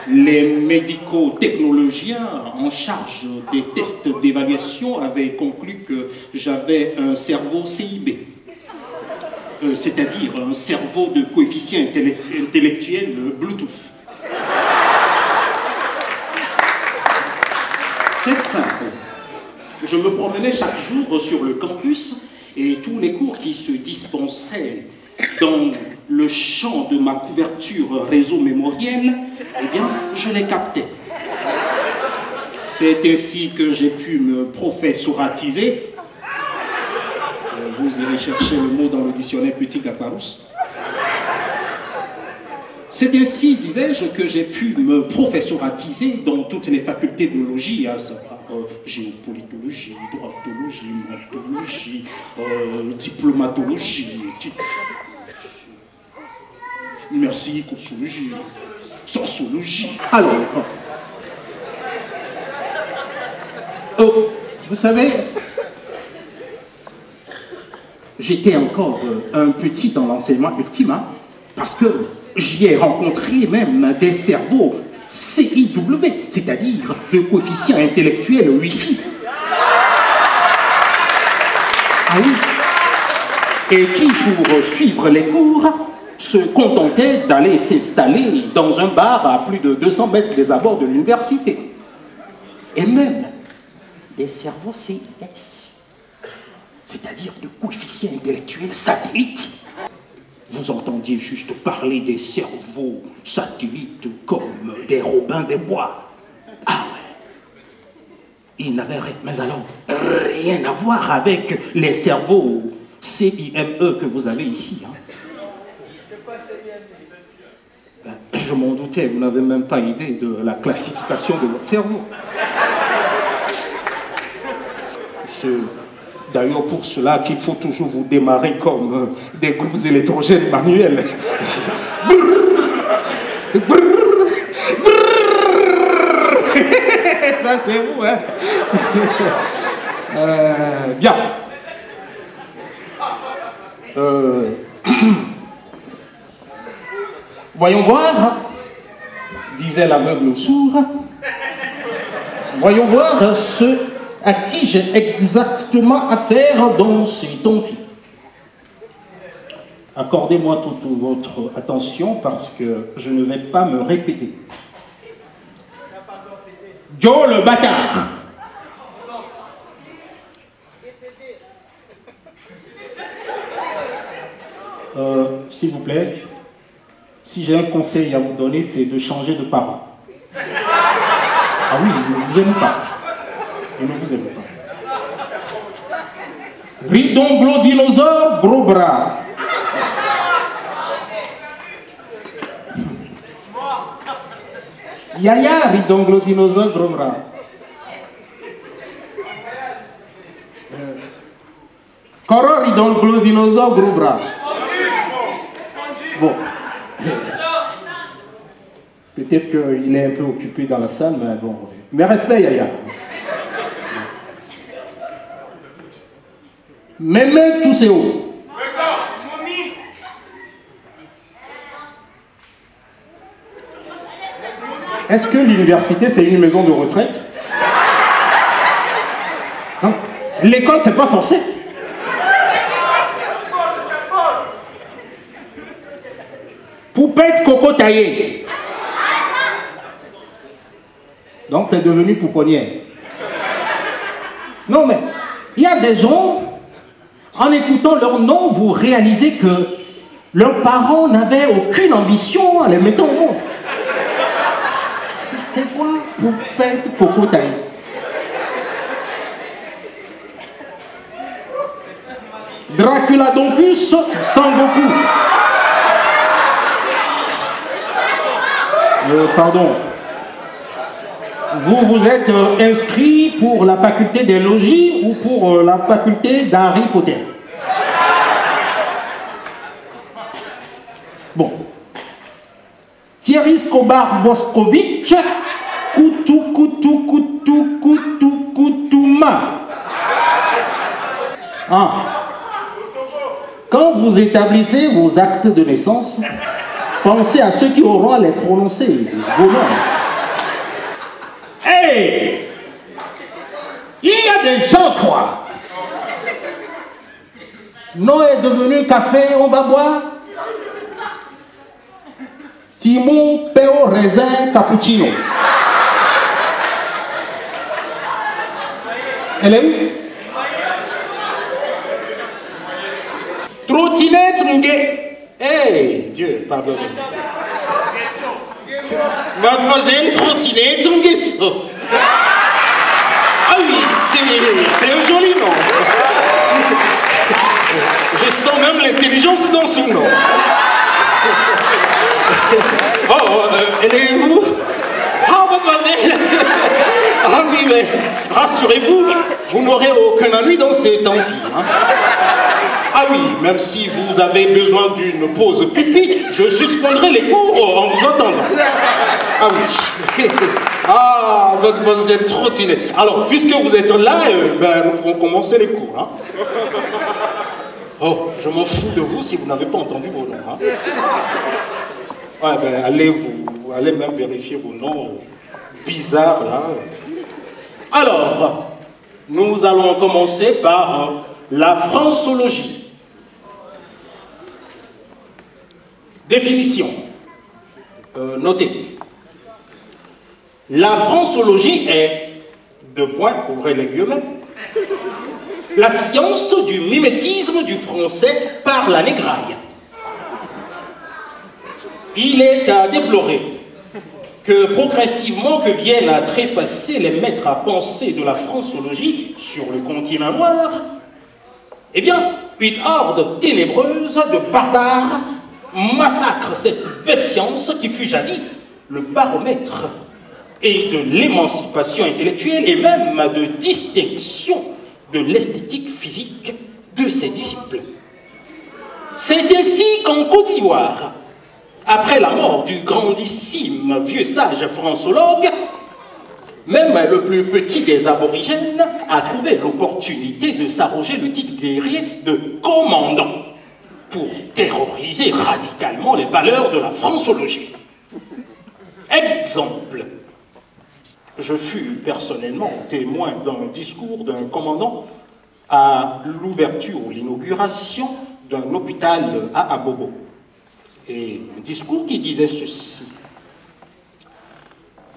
Les médico-technologiens en charge des tests d'évaluation avaient conclu que j'avais un cerveau CIB, c'est-à-dire un cerveau de coefficient intellectuel Bluetooth. C'est simple. Je me promenais chaque jour sur le campus et tous les cours qui se dispensaient dans le champ de ma couverture réseau mémoriel, eh bien, je les captais. C'est ainsi que j'ai pu me professoratiser. Vous irez chercher le mot dans le dictionnaire Petit Gaparous. C'est ainsi, disais-je, que j'ai pu me professoratiser dans toutes les facultés de logis, à savoir géopolitologie, droitologie, mentologie, diplomatologie, merci, sociologie, sociologie. Alors, vous savez, j'étais encore un petit dans l'enseignement ultime, hein, parce que j'y ai rencontré même des cerveaux CIW, c'est-à-dire de coefficient intellectuel Wi-Fi. Ah oui. Et qui, pour suivre les cours, se contentait d'aller s'installer dans un bar à plus de 200 mètres des abords de l'université. Et même des cerveaux CIS, c'est-à-dire de coefficient intellectuel satellite. Vous entendiez juste parler des cerveaux satellites comme des Robins des Bois. Ah ouais. Ils n'avaient rien, mais alors rien à voir avec les cerveaux CIME que vous avez ici. Hein. Ben, je m'en doutais, vous n'avez même pas idée de la classification de votre cerveau. C'est d'ailleurs pour cela qu'il faut toujours vous démarrer comme des groupes électrogènes manuels. Ça c'est vous, hein. Bien. Voyons voir, disait l'aveugle sourd. Voyons voir ce à qui j'ai exactement affaire dans ces ton-fi. Accordez-moi toute votre attention parce que je ne vais pas me répéter. Joe le bâtard. S'il vous plaît, si j'ai un conseil à vous donner, c'est de changer de parent. Ah oui, il ne vous aime pas. Il ne vous aime pas. Ridonglo dinosaure, gros bras. Yaya, ridonglo dinosaure, gros bras. Koro, ridonglo dinosaure, gros bras. Bon. Peut-être qu'il est un peu occupé dans la salle, mais bon. Mais restez, Yaya. Même tous ces hauts. Est-ce que l'université, c'est une maison de retraite? Non. L'école, c'est pas forcé. Poupette coco taillée. Donc, c'est devenu pouponnière. Non, mais il y a des gens... En écoutant leur nom, vous réalisez que leurs parents n'avaient aucune ambition en les mettant au monde. C'est quoi Poupette Cocotaille? Dracula Doncus, Sangoku. Pardon. Vous êtes inscrit pour la faculté des logis ou pour la faculté d'Harry Potter? Bon. Thierry Scobar Boscovitch, Koutouma. Ah. Quand vous établissez vos actes de naissance, Pensez à ceux qui auront à les prononcer, vos noms. Hey! Il y a des gens, quoi! Non est devenu café, on va boire. Timon, Péo, raisin, cappuccino. Elle est où? Trottinette, hey, Dieu, pardonne. Mademoiselle Trottinette, ah oui, c'est un joli nom. Je sens même l'intelligence dans son nom. Oh, elle est où? Ah, mademoiselle. Ah oui, mais rassurez-vous, vous n'aurez aucun ennui dans ces temps-ci. Hein? Ah oui, même si vous avez besoin d'une pause pipi, je suspendrai les cours en vous entendant. Ah oui. Ah, mademoiselle Trottinette. Alors, puisque vous êtes là, nous pouvons commencer les cours. Hein? Oh, je m'en fous de vous si vous n'avez pas entendu vos noms. Hein? Ouais, ben, allez même vérifier vos noms bizarres, là. Alors, nous allons commencer par la francologie. Définition. Notez. La francologie est, ouvrez les guillemets, la science du mimétisme du français par la négraille. Il est à déplorer que progressivement que viennent à trépasser les maîtres à penser de la francologie sur le continent noir, eh bien, une horde ténébreuse de barbares massacre cette belle science qui fut jadis le baromètre et de l'émancipation intellectuelle et même de distinction de l'esthétique physique de ses disciples. C'est ainsi qu'en Côte d'Ivoire, après la mort du grandissime vieux sage francologue, même le plus petit des aborigènes a trouvé l'opportunité de s'arroger le titre guerrier de commandant pour terroriser radicalement les valeurs de la francologie. Exemple. Je fus personnellement témoin d'un discours d'un commandant à l'ouverture ou l'inauguration d'un hôpital à Abobo. Et un discours qui disait ceci.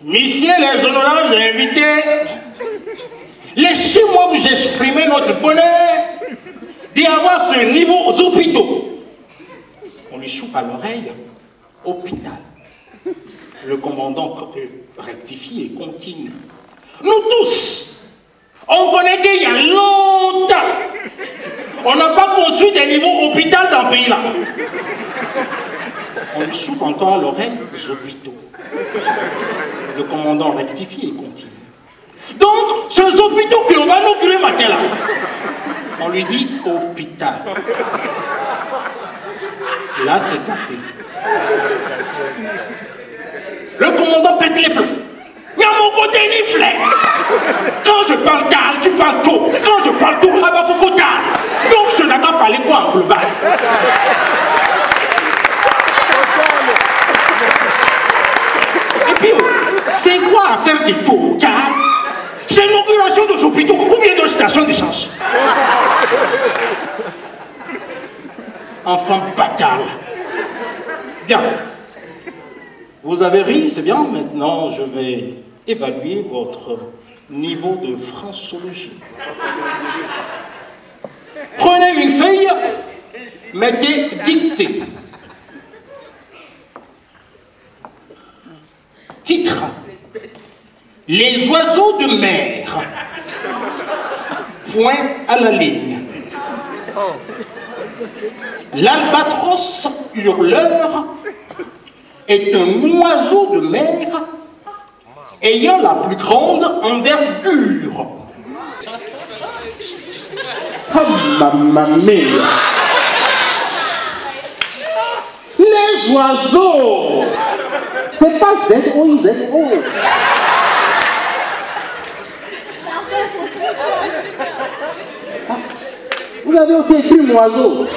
Messieurs les honorables invités, laissez-moi vous exprimer notre bonheur d'avoir ce niveau aux hôpitaux. On lui souffle à l'oreille, hôpital. Le commandant rectifie et continue. Nous tous, on connaît qu'il y a longtemps, on n'a pas construit des niveaux hôpital dans le pays-là. On lui souffle encore à l'oreille, les hôpitaux. Le commandant rectifie et continue. Donc, ces hôpitaux que l'on va inaugurer matin là, on lui dit hôpital. Là, c'est tapé. Le commandant pète les plombs. Mais à mon côté, il niflait. Quand je parle tard, tu parles tôt. Quand je parle tôt, ah bah faut qu'on tard. Donc je n'ai qu'à parler quoi en global. Et puis, c'est quoi à faire des tours au calme? C'est l'inauguration de hôpitaux ou bien de stations d'essence. Enfant bâtard. Bien. Vous avez ri, c'est bien. Maintenant, je vais évaluer votre niveau de francologie. Prenez une feuille, mettez dictée. Titre. Les oiseaux de mer. Point à la ligne. L'albatros hurleur est un oiseau de mer ayant la plus grande envergure. Oh, mamma mia! Les oiseaux! C'est pas Z-O-I-Z-O. Vous avez aussi écrit oiseau.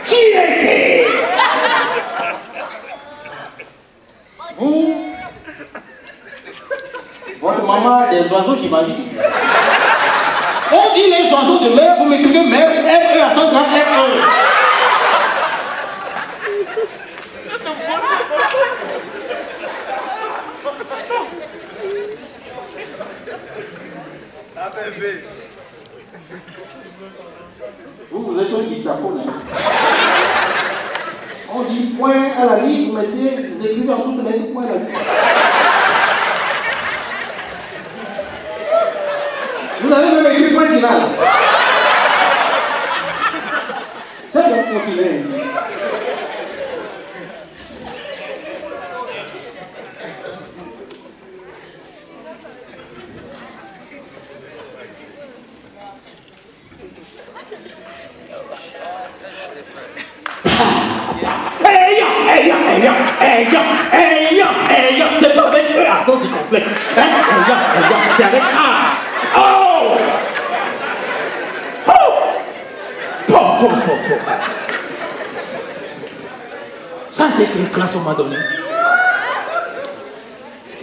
Tiéké. Vous, votre maman a des oiseaux qui m'habitent. On dit les oiseaux de mer, vous m'écrivez mer, R-E à 100 grammes, R-E. Vous êtes un dictaphone. Hein. On dit point à la ligne, vous mettez, vous écrivez en toutes lettres point à la ligne. Vous avez même écrit point final. C'est donc continuer ici. C'est pas avec E accent circonflexe. Hein? C'est avec A. Oh! Oh! Ça, c'est une classe qu'on m'a donnée.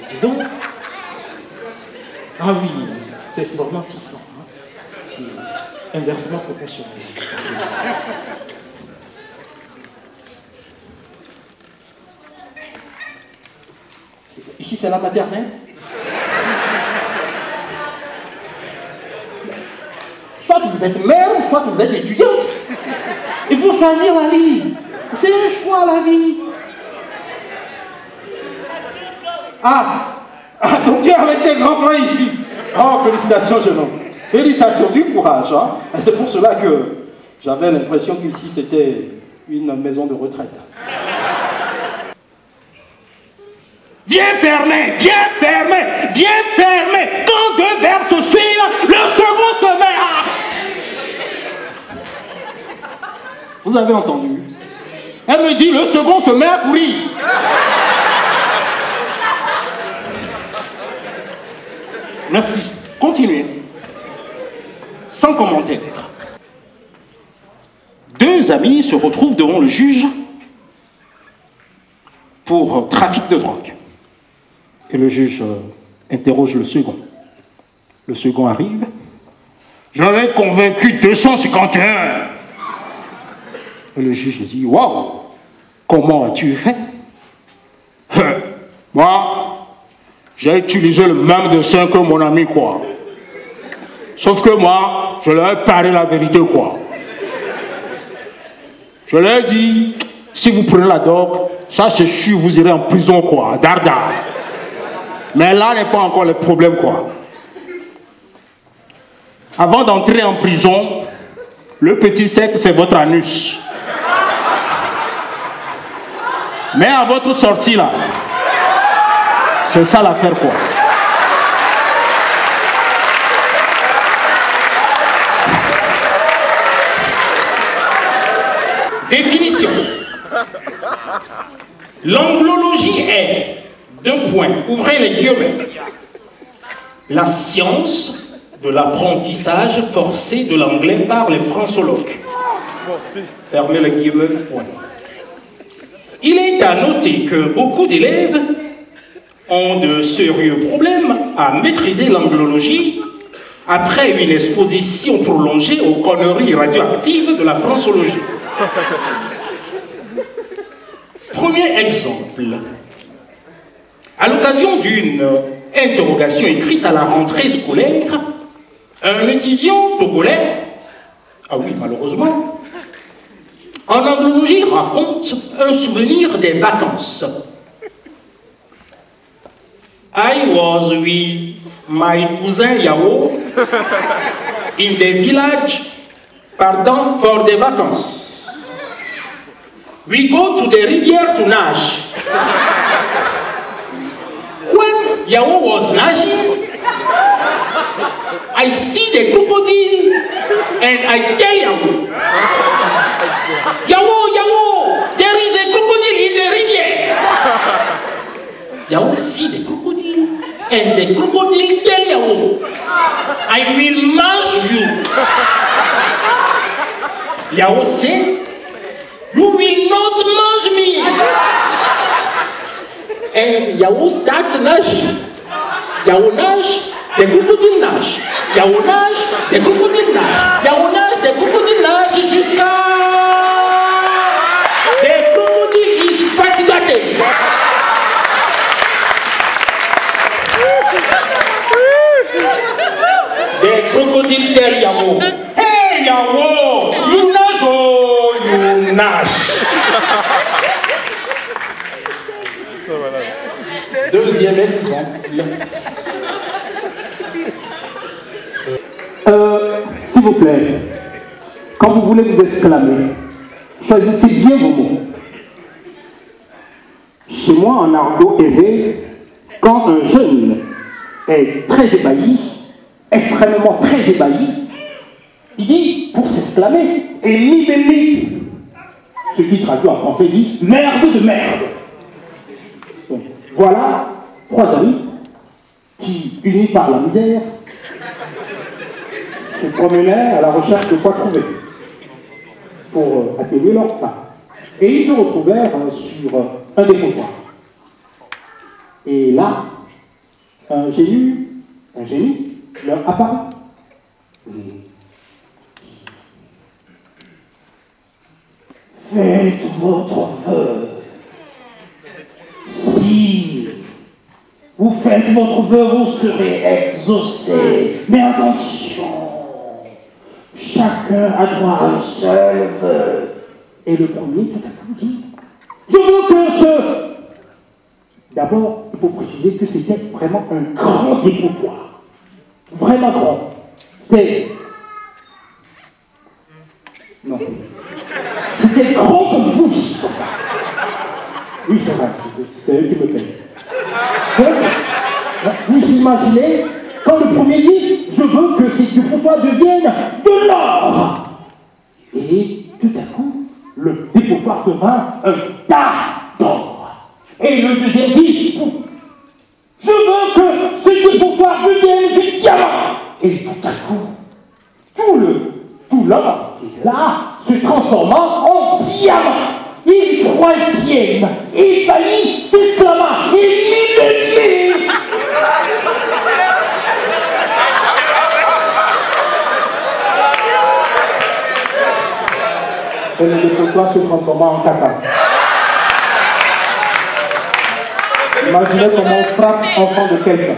Dis donc. Ah oui, c'est vraiment 600. Hein? C'est inversement proportionnel. Ici, c'est la maternelle. Soit vous êtes mère, soit vous êtes étudiante. Il faut choisir la vie. C'est un choix, la vie. Donc tu es avec tes grands frères ici. Oh, félicitations, jeune homme. Félicitations, du courage. Hein? Et c'est pour cela que j'avais l'impression qu'ici, c'était une maison de retraite. Viens fermer, viens fermer, viens fermer. Quand deux verbes se suivent, le second se met à... Vous avez entendu? Elle me dit, le second se met à courir. Merci. Continuez. Sans commentaire. Deux amis se retrouvent devant le juge pour trafic de drogue. Et le juge interroge le second. Le second arrive. J'en ai convaincu 251. Et le juge dit, waouh, comment as-tu fait? Moi, j'ai utilisé le même dessin que mon ami, quoi. Sauf que moi, je leur ai parlé la vérité, quoi. Je leur ai dit, si vous prenez la drogue, ça c'est sûr, vous irez en prison, quoi, dardard. Mais là n'est pas encore le problème, quoi. Avant d'entrer en prison, le petit sec, c'est votre anus. Mais à votre sortie, là, c'est ça l'affaire, quoi. Définition. L'anglologie est, deux points, ouvrez les guillemets, la science de l'apprentissage forcé de l'anglais par les francologues. Fermez les guillemets, point. Il est à noter que beaucoup d'élèves ont de sérieux problèmes à maîtriser l'anglologie après une exposition prolongée aux conneries radioactives de la francologie. Premier exemple. À l'occasion d'une interrogation écrite à la rentrée scolaire, un étudiant togolais, ah oui, malheureusement, en anglologie raconte un souvenir des vacances. I was with my cousin Yao in the village, for the vacances. We go to the rivière to nage. When Yao was naging, I see the crocodile and I tell Yao, Yao, there is a crocodile in the rivière. Yao see the crocodile and the crocodile tell Yao, I will mash you. Yao say, not manage me. And you will start nage. You will nage, the crocodile nage. You will nage, the crocodile nage. You will nage, the crocodile nage jusqu'à... The crocodile is fatigué. The crocodile tell Yahoo, hey Yahoo, you nage, oh, you nage. Deuxième exemple. S'il vous plaît, quand vous voulez vous exclamer, choisissez bien vos mots. Chez moi, en argot élevé, quand un jeune est très ébahi, extrêmement très ébahi, il dit, pour s'exclamer, et mi, ce qui traduit en français dit merde de merde. Donc, voilà 3 amis qui, unis par la misère, se promenaient à la recherche de quoi trouver pour atténuer leur faim. Et ils se retrouvèrent sur un dépotoir. Et là, un génie leur apparut. Faites votre vœu. Si vous faites votre vœu, vous serez exaucé. Mais attention, chacun a droit à un seul vœu. Et le premier, tout à coup, dit, je veux que ce... D'abord, il faut préciser que c'était vraiment un grand dépotoir. Vraiment grand. C'était... Non. C'était grand comme vous, ici, comme ça. Oui, c'est vrai. C'est eux qui me payent. Donc, vous imaginez, quand le premier dit, je veux que ces dépotoirs deviennent de l'or. Et tout à coup, le dépotoir devint un tas d'or. Et le deuxième dit, je veux que ce dépotoir devienne du diamant. Et tout à coup, tout l'or qui est là se transforma en diamant. Et le troisième, ébahi, s'exclama, et mille. Et le dépotoir se transforma en caca. Imaginez comment on frappe enfant de quelqu'un.